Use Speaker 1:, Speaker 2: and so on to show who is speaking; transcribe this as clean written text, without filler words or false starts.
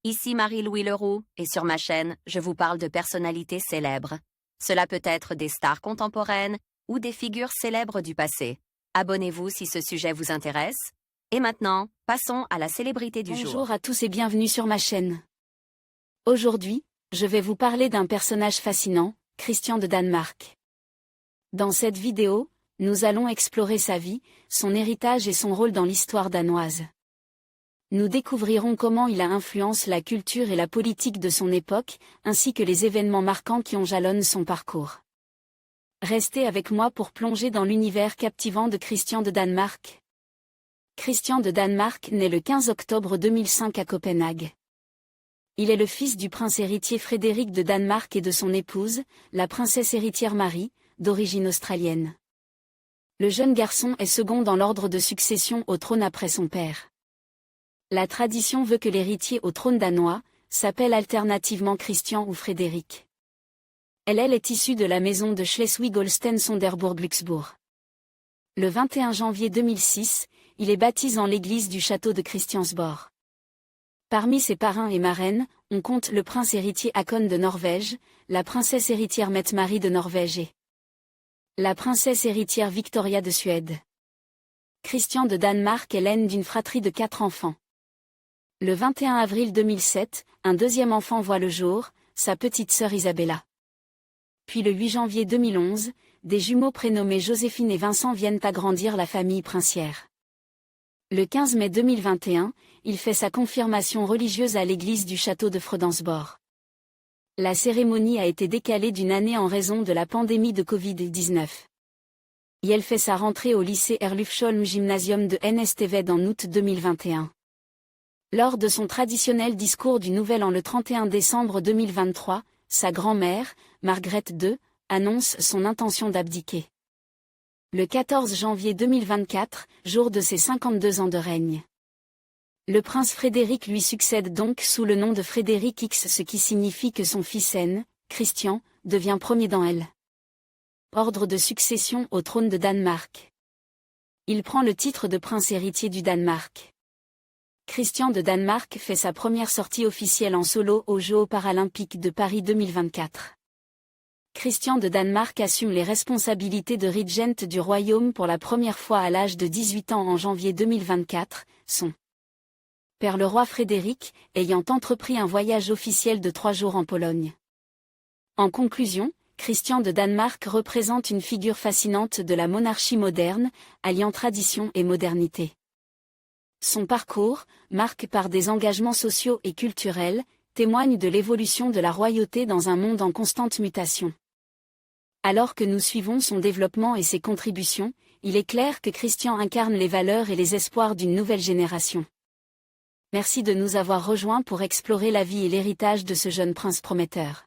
Speaker 1: Ici Marie-Louis Leroux, et sur ma chaîne, je vous parle de personnalités célèbres. Cela peut être des stars contemporaines ou des figures célèbres du passé. Abonnez-vous si ce sujet vous intéresse. Et maintenant, passons à la célébrité du jour.
Speaker 2: Bonjour à tous et bienvenue sur ma chaîne. Aujourd'hui, je vais vous parler d'un personnage fascinant, Christian de Danemark. Dans cette vidéo, nous allons explorer sa vie, son héritage et son rôle dans l'histoire danoise. Nous découvrirons comment il a influencé la culture et la politique de son époque, ainsi que les événements marquants qui ont jalonné son parcours. Restez avec moi pour plonger dans l'univers captivant de Christian de Danemark. Christian de Danemark naît le 15 octobre 2005 à Copenhague. Il est le fils du prince héritier Frédéric de Danemark et de son épouse, la princesse héritière Marie, d'origine australienne. Le jeune garçon est second dans l'ordre de succession au trône après son père. La tradition veut que l'héritier au trône danois s'appelle alternativement Christian ou Frédéric. Elle est issue de la maison de Schleswig-Holstein-Sonderbourg-Glücksbourg. Le 21 janvier 2006, il est baptisé en l'église du château de Christiansborg. Parmi ses parrains et marraines, on compte le prince héritier Håkon de Norvège, la princesse héritière Mette-Marie de Norvège et la princesse héritière Victoria de Suède. Christian de Danemark est l'aîne d'une fratrie de 4 enfants. Le 21 avril 2007, un deuxième enfant voit le jour, sa petite sœur Isabella. Puis le 8 janvier 2011, des jumeaux prénommés Joséphine et Vincent viennent agrandir la famille princière. Le 15 mai 2021, il fait sa confirmation religieuse à l'église du château de Fredensborg. La cérémonie a été décalée d'une année en raison de la pandémie de Covid-19. Et elle fait sa rentrée au lycée Herlufsholm Gymnasium de Næstved en août 2021. Lors de son traditionnel discours du Nouvel An le 31 décembre 2023, sa grand-mère, Margrethe II, annonce son intention d'abdiquer. Le 14 janvier 2024, jour de ses 52 ans de règne. Le prince Frédéric lui succède donc sous le nom de Frédéric X, ce qui signifie que son fils aîné, Christian, devient premier dans l'. Ordre de succession au trône de Danemark. Il prend le titre de prince héritier du Danemark. Christian de Danemark fait sa première sortie officielle en solo aux Jeux paralympiques de Paris 2024. Christian de Danemark assume les responsabilités de régent du royaume pour la première fois à l'âge de 18 ans en janvier 2024, son père le roi Frédéric, ayant entrepris un voyage officiel de 3 jours en Pologne. En conclusion, Christian de Danemark représente une figure fascinante de la monarchie moderne, alliant tradition et modernité. Son parcours, marqué par des engagements sociaux et culturels, témoigne de l'évolution de la royauté dans un monde en constante mutation. Alors que nous suivons son développement et ses contributions, il est clair que Christian incarne les valeurs et les espoirs d'une nouvelle génération. Merci de nous avoir rejoints pour explorer la vie et l'héritage de ce jeune prince prometteur.